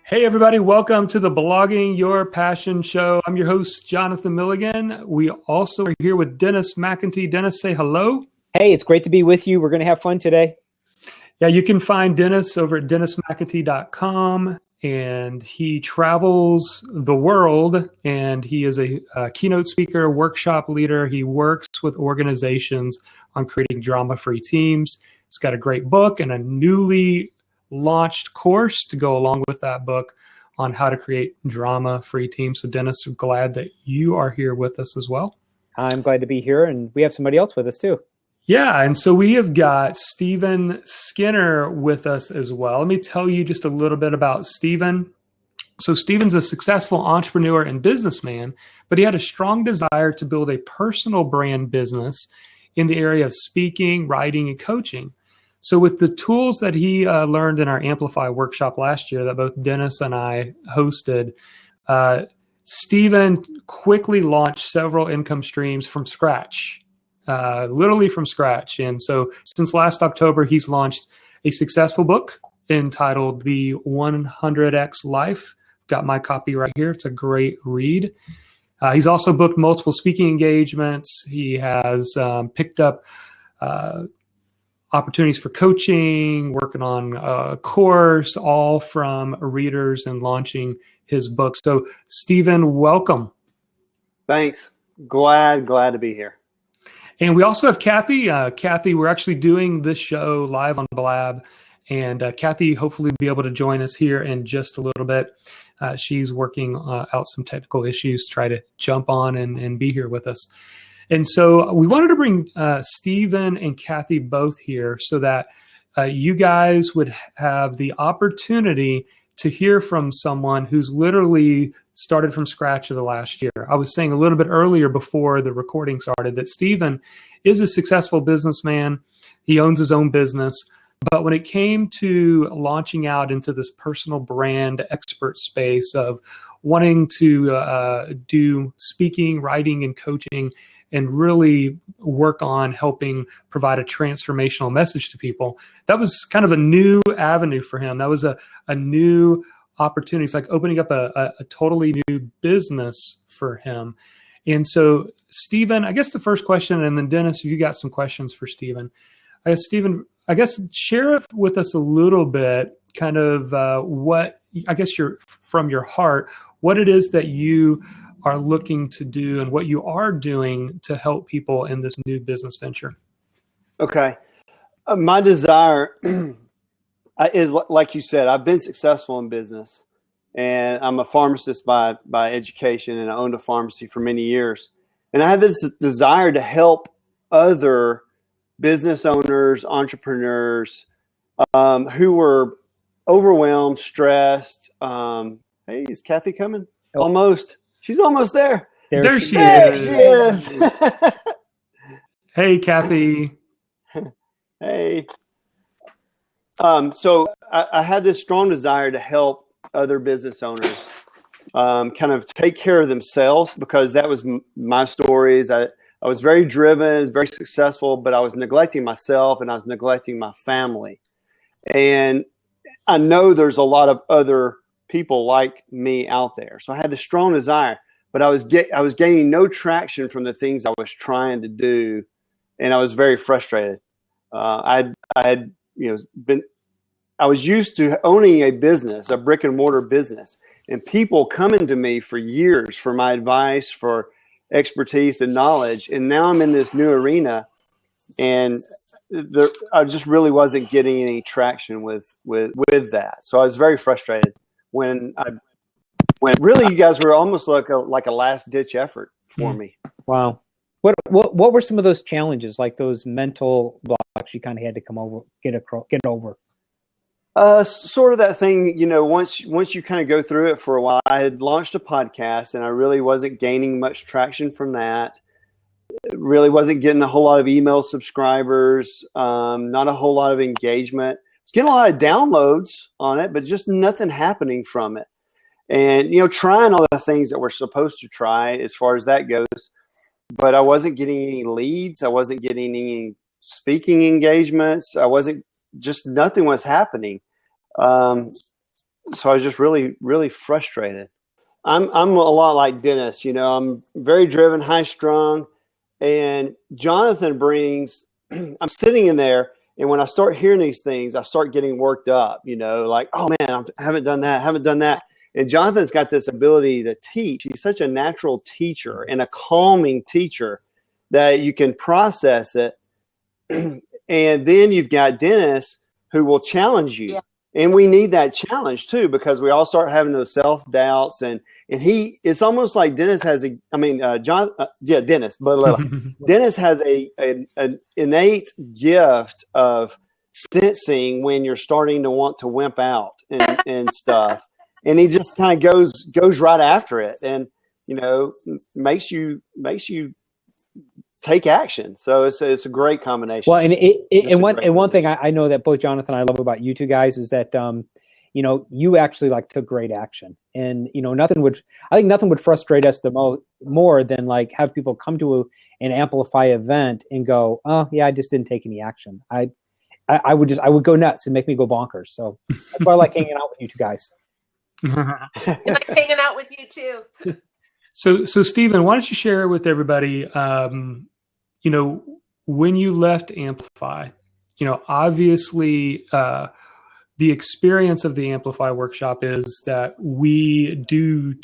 Hey, everybody. Welcome to the Blogging Your Passion Show. I'm your host, Jonathan Milligan. We also are here with Dennis McEntee. Dennis, say hello. Hey, it's great to be with you. We're going to have fun today. Yeah, you can find Dennis over at dennismcentee.com, and he travels the world, and he is a keynote speaker, workshop leader. He works with organizations on creating drama-free teams. He's got a great book and a newly launched course to go along with that book on how to create drama-free teams. So Dennis, I'm glad that you are here with us as well. I'm glad to be here, and we have somebody else with us too. Yeah, and so we have got Stephen Skinner with us as well. Let me tell you just a little bit about Stephen. So Stephen's a successful entrepreneur and businessman, but he had a strong desire to build a personal brand business in the area of speaking, writing, and coaching. So with the tools that he learned in our Amplify Workshop last year that both Dennis and I hosted, Stephen quickly launched several income streams from scratch, literally from scratch. And so since last October, he's launched a successful book entitled The 100X Life. Got my copy right here. It's a great read. He's also booked multiple speaking engagements. He has picked up opportunities for coaching, working on a course, all from readers and launching his book. So, Stephen, welcome. Thanks. Glad to be here. And we also have Kathy. Kathy, we're actually doing this show live on Blab, and Kathy hopefully will be able to join us here in just a little bit. She's working out some technical issues to try to jump on and be here with us. And so we wanted to bring Stephen and Kathy both here so that you guys would have the opportunity to hear from someone who's literally started from scratch of the last year. I was saying a little bit earlier before the recording started that Stephen is a successful businessman. He owns his own business. But when it came to launching out into this personal brand expert space of wanting to do speaking, writing, and coaching, and really work on helping provide a transformational message to people, that was kind of a new avenue for him. That was a new opportunity. It's like opening up a totally new business for him. And so, Stephen, I guess the first question, and then Dennis, you got some questions for Stephen. I guess, Stephen, share with us a little bit kind of what, I guess from your heart, what it is that you are looking to do and what you are doing to help people in this new business venture. Okay. My desire is, like you said, I've been successful in business, and I'm a pharmacist by education, and I owned a pharmacy for many years. And I had this desire to help other business owners, entrepreneurs who were overwhelmed, stressed. Hey, is Kathy coming? Oh. Almost. She's almost there. There she is. Hey, Kathy. Hey. So I had this strong desire to help other business owners kind of take care of themselves, because that was my stories. I was very driven, very successful, but I was neglecting myself and I was neglecting my family. And I know there's a lot of other people like me out there. So I had this strong desire, but I was gaining no traction from the things I was trying to do, and I was very frustrated. I was used to owning a business, a brick and mortar business, and people coming to me for years for my advice, for expertise and knowledge. And now I'm in this new arena, and I just really wasn't getting any traction with that. So I was very frustrated when really you guys were almost like a last ditch effort for me. Wow. What were some of those challenges, like those mental blocks you kind of had to get over? Sort of that thing, once you kind of go through it for a while. I had launched a podcast, and I really wasn't gaining much traction from that. Really wasn't getting a whole lot of email subscribers, not a whole lot of engagement. It's getting a lot of downloads on it, but just nothing happening from it. And, trying all the things that we're supposed to try as far as that goes, but I wasn't getting any leads. I wasn't getting any speaking engagements. Nothing was happening. so I was just really, really frustrated. I'm a lot like Dennis, I'm very driven, high strung, and Jonathan brings, I'm sitting in there, and when I start hearing these things, I start getting worked up, like, oh man, I haven't done that. And Jonathan's got this ability to teach. He's such a natural teacher and a calming teacher that you can process it. And then you've got Dennis who will challenge you. Yeah. And we need that challenge too, because we all start having those self-doubts, and it's almost like Dennis has Dennis, but Dennis has an innate gift of sensing when you're starting to want to wimp out and stuff. And he just kind of goes right after it, and makes you take action. So it's a great combination. Well, and one thing I know that both Jonathan and I love about you two guys is that you actually took great action, and nothing would frustrate us more than have people come to an Amplify event and go, oh yeah, I just didn't take any action. I would go nuts and make me go bonkers. So that's why I like hanging out with you two guys. I like hanging out with you too. So Stephen, why don't you share with everybody, when you left Amplify, obviously the experience of the Amplify Workshop is that we do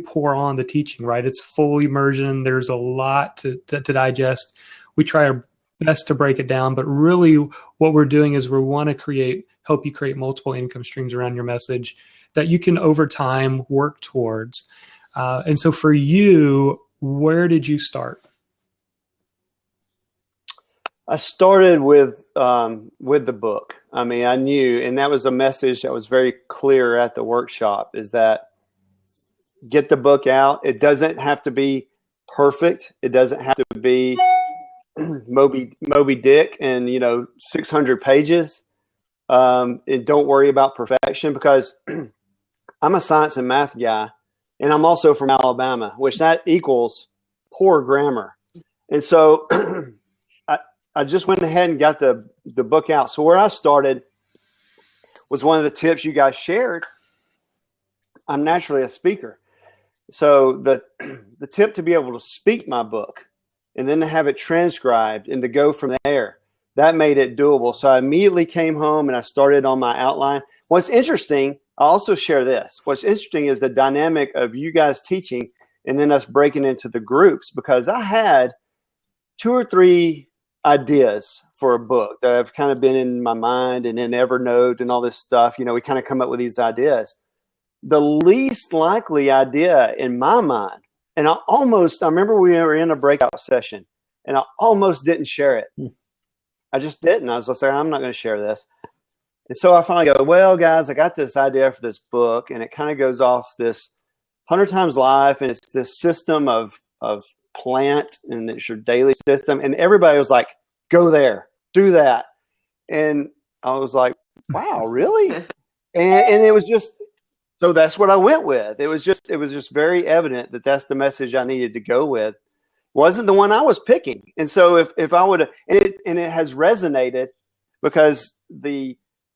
pour on the teaching, right? It's full immersion. There's a lot to digest. We try our best to break it down, but really what we're doing is we want to help you create multiple income streams around your message that you can over time work towards. And so for you, where did you start? I started with the book. I mean, I knew, and that was a message that was very clear at the workshop, is that get the book out. It doesn't have to be perfect. It doesn't have to be Moby Dick and 600 pages. And don't worry about perfection, because I'm a science and math guy, and I'm also from Alabama, which that equals poor grammar. And so I just went ahead and got the book out. So where I started was one of the tips you guys shared. I'm naturally a speaker. So the tip to be able to speak my book and then to have it transcribed and to go from there, that made it doable. So I immediately came home and I started on my outline. What's interesting, I'll also share this. What's interesting is the dynamic of you guys teaching and then us breaking into the groups, because I had 2 or 3 ideas for a book that have kind of been in my mind and in Evernote and all this stuff. We kind of come up with these ideas. The least likely idea in my mind, and I remember we were in a breakout session and I almost didn't share it. I just didn't. I was like, I'm not going to share this. And so I finally go, well, guys, I got this idea for this book, and it kind of goes off this 100 Times Life, and it's this system of plant, and it's your daily system. And everybody was like, go there, do that. And I was like, wow, really? And it was just, so that's what I went with. It was just very evident that that's the message I needed to go with. Wasn't the one I was picking. And so if I would have, and it has resonated, because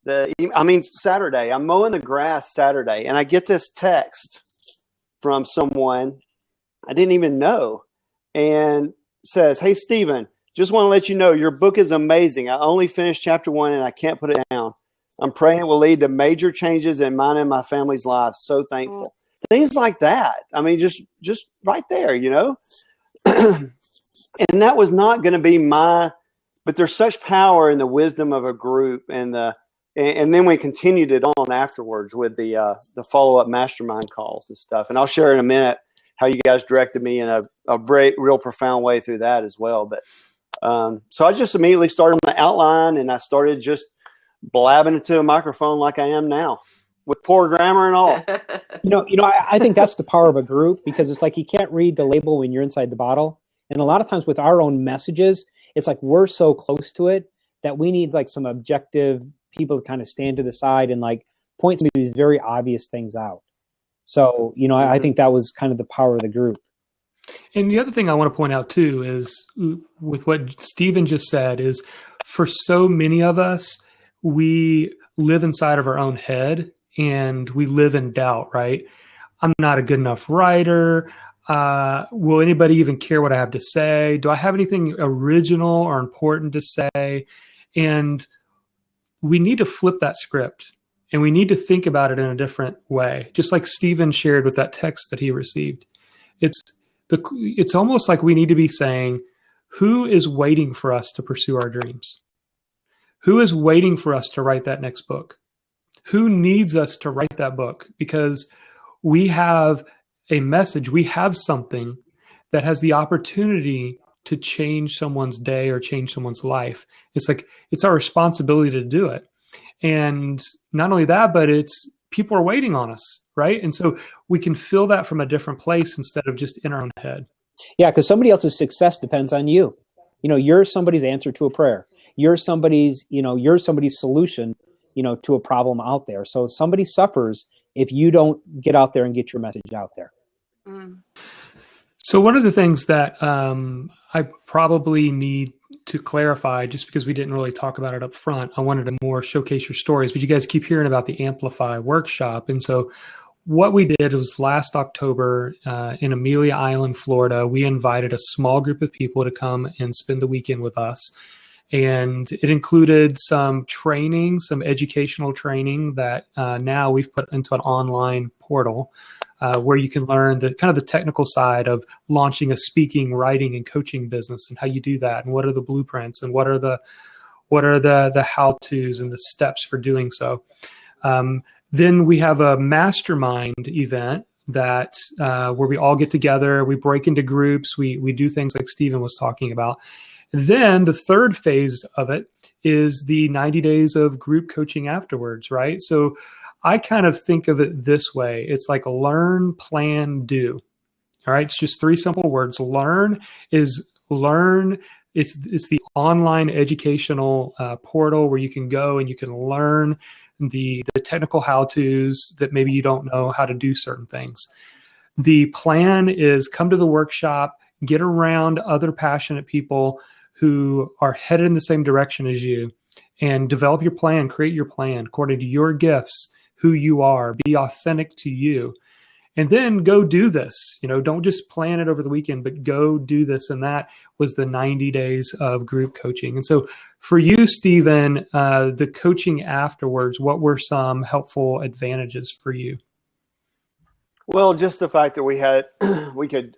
Saturday, I'm mowing the grass Saturday, and I get this text from someone I didn't even know, and says, hey, Stephen, just want to let you know your book is amazing. I only finished chapter 1 and I can't put it down. I'm praying it will lead to major changes in mine and my family's lives. So thankful. Things like that. I mean, just right there, And that was not going to be but there's such power in the wisdom of a group, and then we continued it on afterwards with the follow-up mastermind calls and stuff. And I'll share in a minute how you guys directed me in a real profound way through that as well. But so I just immediately started on the outline, and I started just blabbing into a microphone like I am now, with poor grammar and all. I think that's the power of a group, because it's like you can't read the label when you're inside the bottle. And a lot of times with our own messages, it's like we're so close to it that we need some objective people to kind of stand to the side and point some of these very obvious things out. So, I think that was kind of the power of the group. And the other thing I want to point out too is, with what Stephen just said, is for so many of us, we live inside of our own head and we live in doubt, right? I'm not a good enough writer. Will anybody even care what I have to say? Do I have anything original or important to say? And we need to flip that script, and we need to think about it in a different way. Just like Stephen shared with that text that he received. It's almost like we need to be saying, who is waiting for us to pursue our dreams? Who is waiting for us to write that next book? Who needs us to write that book? Because we have a message, we have something that has the opportunity to change someone's day or change someone's life. It's our responsibility to do it. And not only that, but people are waiting on us, right? And so we can feel that from a different place instead of just in our own head. Yeah, because somebody else's success depends on you. You're somebody's answer to a prayer. You're somebody's solution, to a problem out there. So somebody suffers if you don't get out there and get your message out there. Mm. So one of the things that I probably need to clarify, just because we didn't really talk about it up front, I wanted to more showcase your stories, but you guys keep hearing about the Amplify Workshop. And so what we did was last October in Amelia Island, Florida, we invited a small group of people to come and spend the weekend with us. And it included some training, some educational training that now we've put into an online portal where you can learn the kind of the technical side of launching a speaking, writing, and coaching business, and how you do that, and what are the blueprints, and what are the how-tos and the steps for doing so. Then we have a mastermind event that where we all get together, we break into groups, we do things like Stephen was talking about. Then the third phase of it is the 90 days of group coaching afterwards, right? So I kind of think of it this way. It's like learn, plan, do. All right. It's just three simple words. Learn is learn. It's the online educational portal where you can go and you can learn the technical how-tos that maybe you don't know how to do certain things. The plan is come to the workshop, get around other passionate people who are headed in the same direction as you, and develop your plan, create your plan according to your gifts, who you are, be authentic to you, and then go do this. Don't just plan it over the weekend, but go do this. And that was the 90 days of group coaching. And so for you, Stephen, the coaching afterwards, what were some helpful advantages for you? Well, just the fact that we could,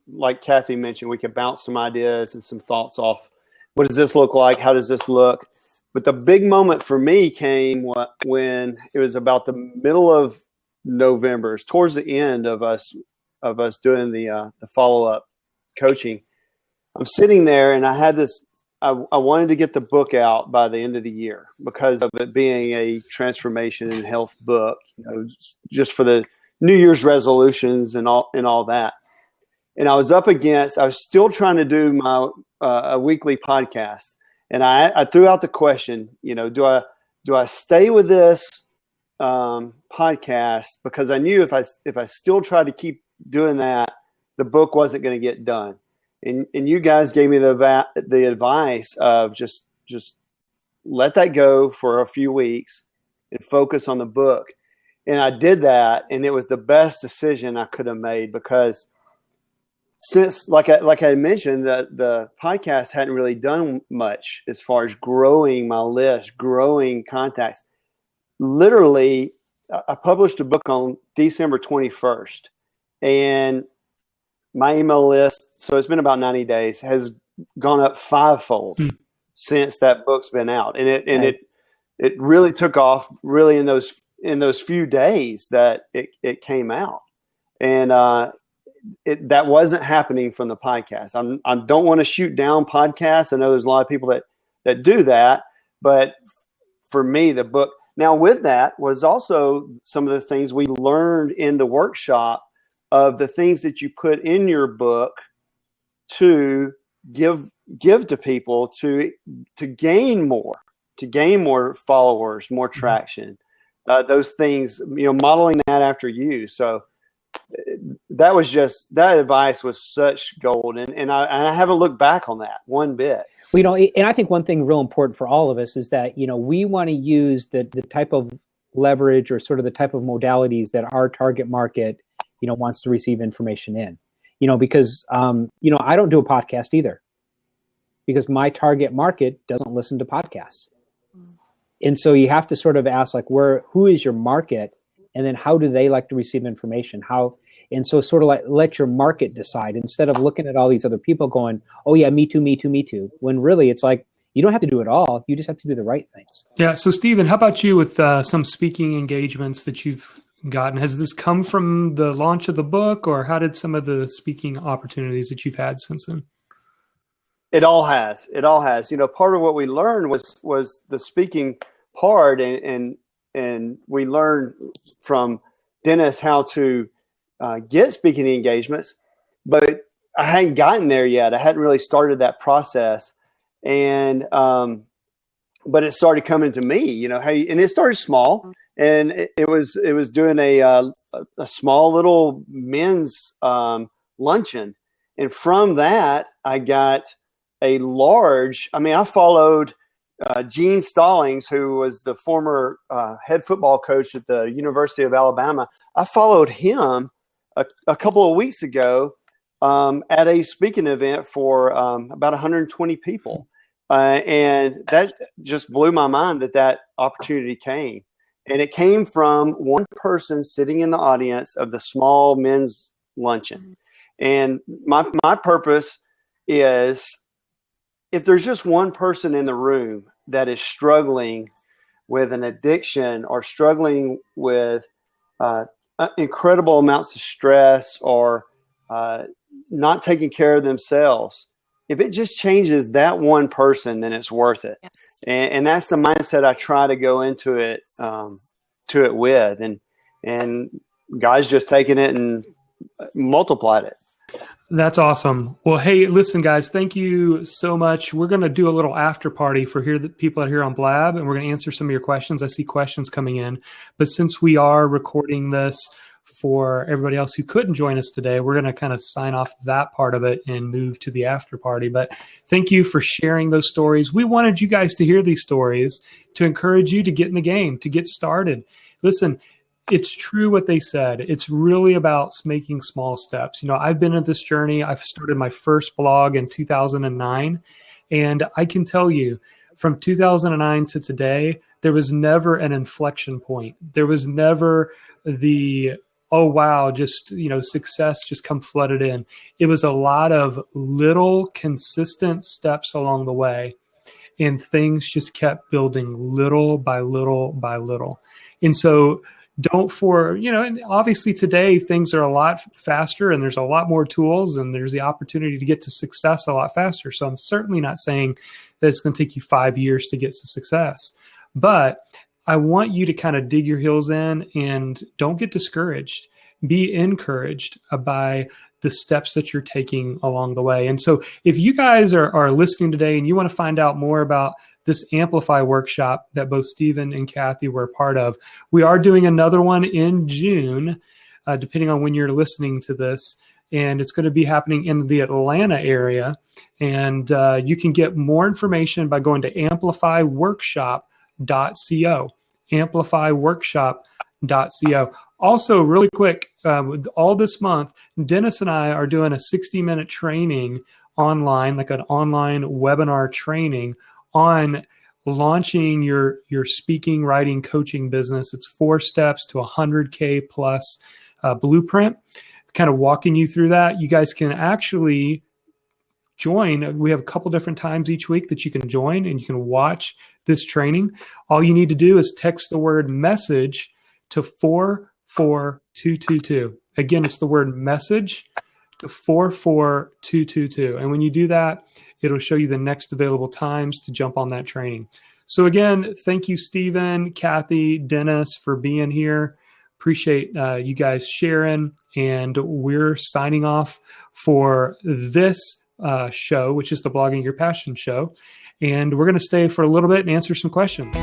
like Kathy mentioned, we could bounce some ideas and some thoughts off. What does this look like? How does this look? But the big moment for me came when it was about the middle of November, it's towards the end of us doing the follow-up coaching. I'm sitting there and I had this, I wanted to get the book out by the end of the year because of it being a transformation and health book, just for the New Year's resolutions and all that. And I was still trying to do my a weekly podcast, and I threw out the question, do I stay with this podcast, because I knew if I still tried to keep doing that, the book wasn't going to get done. And you guys gave me the advice of just let that go for a few weeks and focus on the book. And I did that, and it was the best decision I could have made, because since, like I mentioned, the podcast hadn't really done much as far as growing my list, growing contacts. Literally, I published a book on December 21st, and my email list, so it's been about 90 days, has gone up fivefold since that book's been out. And it really took off really in those few days that it came out. And that wasn't happening from the podcast. I don't want to shoot down podcasts. I know there's a lot of people that do that, but for me, the book, now with that was also some of the things we learned in the workshop of the things that you put in your book to give to people to gain more followers, more traction. Those things, modeling that after you. So that advice was such gold. And I haven't looked back on that one bit. Well, and I think one thing real important for all of us is that, we want to use the type of leverage or sort of the type of modalities that our target market, wants to receive information in. Because, I don't do a podcast either, because my target market doesn't listen to podcasts. And so you have to sort of ask, like, who is your market? And then how do they like to receive information? And so sort of like let your market decide, instead of looking at all these other people going, oh yeah, me too, me too, me too. When really it's like, you don't have to do it all. You just have to do the right things. Yeah. So Stephen, how about you with some speaking engagements that you've gotten? Has this come from the launch of the book, or how did some of the speaking opportunities that you've had since then? It all has. Part of what we learned was the speaking part, and we learned from Dennis how to get speaking engagements, but I hadn't gotten there yet. I hadn't really started that process, and but it started coming to me. And it started small, and it was doing a small little men's luncheon, and from that I got a large. I followed Gene Stallings, who was the former head football coach at the University of Alabama. I followed him a couple of weeks ago at a speaking event for about 120 people. And that just blew my mind that opportunity came. And it came from one person sitting in the audience of the small men's luncheon. And my purpose is, if there's just one person in the room that is struggling with an addiction or struggling with incredible amounts of stress or not taking care of themselves, if it just changes that one person, then it's worth it. Yeah. And that's the mindset I try to go into it with, and guys just taking it and multiplied it. That's awesome. Well, hey, listen, guys, thank you so much. We're going to do a little after party for the people out here on Blab, and we're going to answer some of your questions. I see questions coming in, but since we are recording this for everybody else who couldn't join us today, we're going to kind of sign off that part of it and move to the after party. But thank you for sharing those stories. We wanted you guys to hear these stories to encourage you to get in the game, to get started. Listen, it's true what they said. It's really about making small steps. I've been on this journey. I've started my first blog in 2009. And I can tell you, from 2009 to today, there was never an inflection point. There was never the, oh, wow, just, success just come flooded in. It was a lot of little consistent steps along the way. And things just kept building little by little by little. And so and obviously today things are a lot faster and there's a lot more tools and there's the opportunity to get to success a lot faster. So I'm certainly not saying that it's going to take you 5 years to get to success, but I want you to kind of dig your heels in and don't get discouraged. Be encouraged by the steps that you're taking along the way. And so if you guys are listening today and you want to find out more about this Amplify workshop that both Stephen and Kathy were a part of, we are doing another one in June, depending on when you're listening to this. And it's going to be happening in the Atlanta area. And you can get more information by going to amplifyworkshop.co. Amplifyworkshop.co. Also, really quick, all this month, Dennis and I are doing a 60-minute training online, like an online webinar training on launching your speaking, writing, coaching business. It's 4 steps to 100K plus blueprint, kind of walking you through that. You guys can actually join. We have a couple different times each week that you can join and you can watch this training. All you need to do is text the word message to 44222. Again, it's the word message to 44222. And when you do that, it'll show you the next available times to jump on that training. So again, thank you, Stephen, Kathy, Dennis, for being here. Appreciate you guys sharing. And we're signing off for this show, which is the Blogging Your Passion show. And we're going to stay for a little bit and answer some questions.